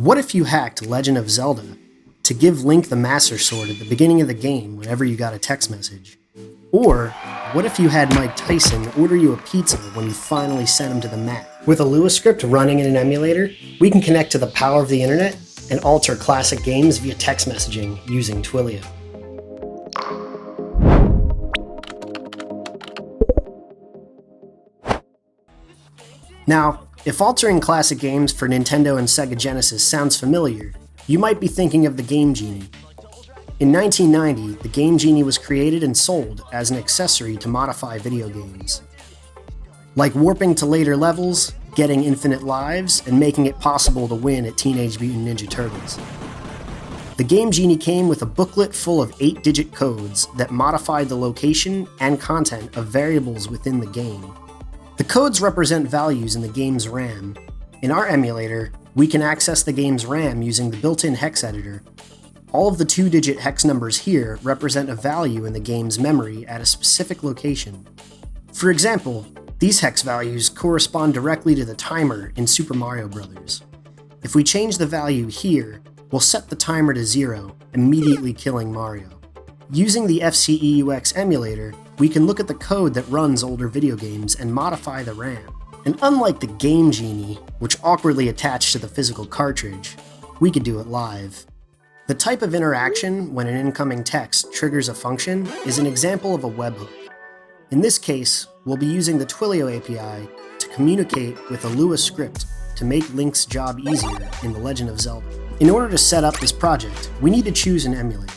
What if you hacked Legend of Zelda to give Link the Master Sword at the beginning of the game whenever you got a text message? Or what if you had Mike Tyson order you a pizza when you finally sent him to the mat? With a Lua script running in an emulator, we can connect to the power of the internet and alter classic games via text messaging using Twilio. Now, if altering classic games for Nintendo and Sega Genesis sounds familiar, you might be thinking of the Game Genie. In 1990, the Game Genie was created and sold as an accessory to modify video games. Like warping to later levels, getting infinite lives, and making it possible to win at Teenage Mutant Ninja Turtles. The Game Genie came with a booklet full of 8-digit codes that modified the location and content of variables within the game. The codes represent values in the game's RAM. In our emulator, we can access the game's RAM using the built-in hex editor. All of the 2-digit hex numbers here represent a value in the game's memory at a specific location. For example, these hex values correspond directly to the timer in Super Mario Bros. If we change the value here, we'll set the timer to 0, immediately killing Mario. Using the FCEUX emulator, we can look at the code that runs older video games and modify the RAM. And unlike the Game Genie, which awkwardly attached to the physical cartridge, we could do it live. The type of interaction when an incoming text triggers a function is an example of a webhook. In this case, we'll be using the Twilio API to communicate with a Lua script to make Link's job easier in The Legend of Zelda. In order to set up this project, we need to choose an emulator.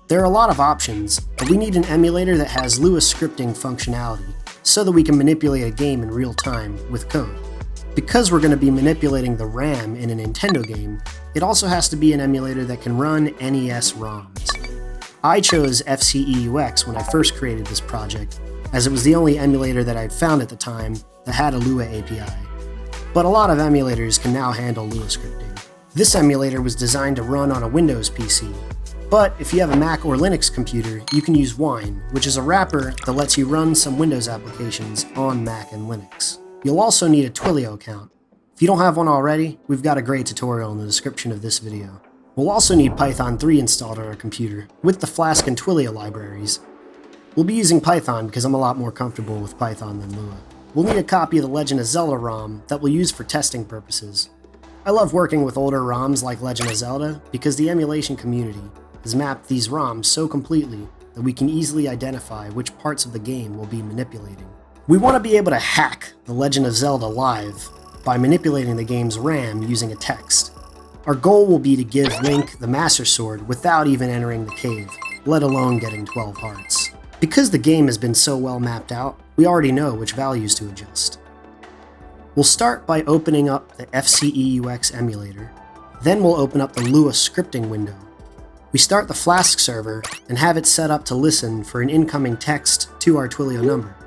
There are a lot of options, but we need an emulator that has Lua scripting functionality so that we can manipulate a game in real time with code. Because we're going to be manipulating the RAM in a Nintendo game, it also has to be an emulator that can run NES ROMs. I chose FCEUX when I first created this project, as it was the only emulator that I'd found at the time that had a Lua API. But a lot of emulators can now handle Lua scripting. This emulator was designed to run on a Windows PC, but if you have a Mac or Linux computer, you can use Wine, which is a wrapper that lets you run some Windows applications on Mac and Linux. You'll also need a Twilio account. If you don't have one already, we've got a great tutorial in the description of this video. We'll also need Python 3 installed on our computer, with the Flask and Twilio libraries. We'll be using Python because I'm a lot more comfortable with Python than Lua. We'll need a copy of the Legend of Zelda ROM that we'll use for testing purposes. I love working with older ROMs like Legend of Zelda because the emulation community has mapped these ROMs so completely that we can easily identify which parts of the game we'll be manipulating. We want to be able to hack The Legend of Zelda live by manipulating the game's RAM using a text. Our goal will be to give Link the Master Sword without even entering the cave, let alone getting 12 hearts. Because the game has been so well mapped out, we already know which values to adjust. We'll start by opening up the FCEUX emulator, then we'll open up the Lua scripting window. We start the Flask server and have it set up to listen for an incoming text to our Twilio number.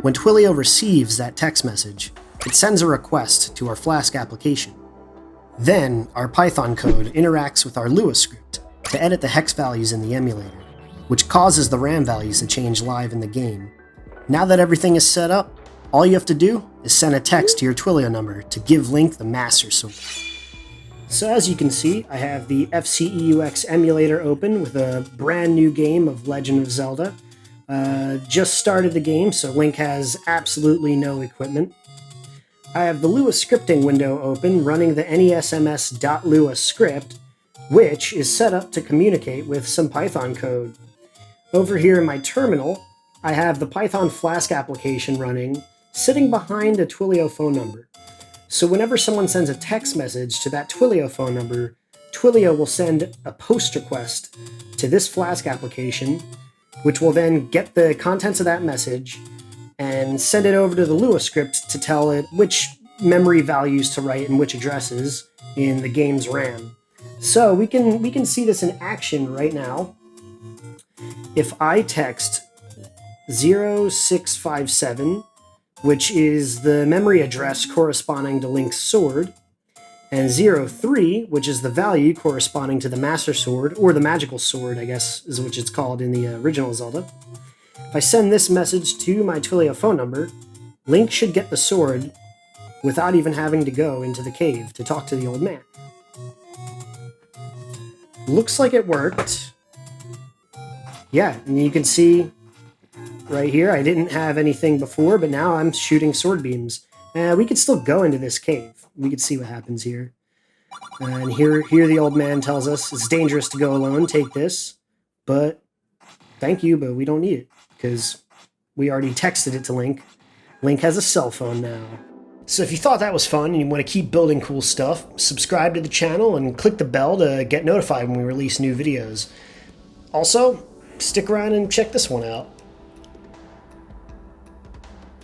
When Twilio receives that text message, it sends a request to our Flask application. Then, our Python code interacts with our Lua script to edit the hex values in the emulator, which causes the RAM values to change live in the game. Now that everything is set up, all you have to do is send a text to your Twilio number to give Link the Master Sword. So as you can see, I have the FCEUX emulator open with a brand new game of Legend of Zelda. Just started the game, so Link has absolutely no equipment. I have the Lua scripting window open running the nesms.lua script, which is set up to communicate with some Python code. Over here in my terminal, I have the Python Flask application running, sitting behind a Twilio phone number. So whenever someone sends a text message to that Twilio phone number, Twilio will send a post request to this Flask application, which will then get the contents of that message and send it over to the Lua script to tell it which memory values to write and which addresses in the game's RAM. So we can see this in action right now. If I text 0657, which is the memory address corresponding to Link's sword, and 03, which is the value corresponding to the Master Sword, or the Magical Sword, I guess is which it's called in the original Zelda. If I send this message to my Twilio phone number, Link should get the sword without even having to go into the cave to talk to the old man. Looks like it worked. Yeah, and you can see right here, I didn't have anything before, but now I'm shooting sword beams. We could still go into this cave. We could see what happens here. And here the old man tells us it's dangerous to go alone. Take this. But thank you, but we don't need it because we already texted it to Link. Link has a cell phone now. So if you thought that was fun and you want to keep building cool stuff, subscribe to the channel and click the bell to get notified when we release new videos. Also, stick around and check this one out.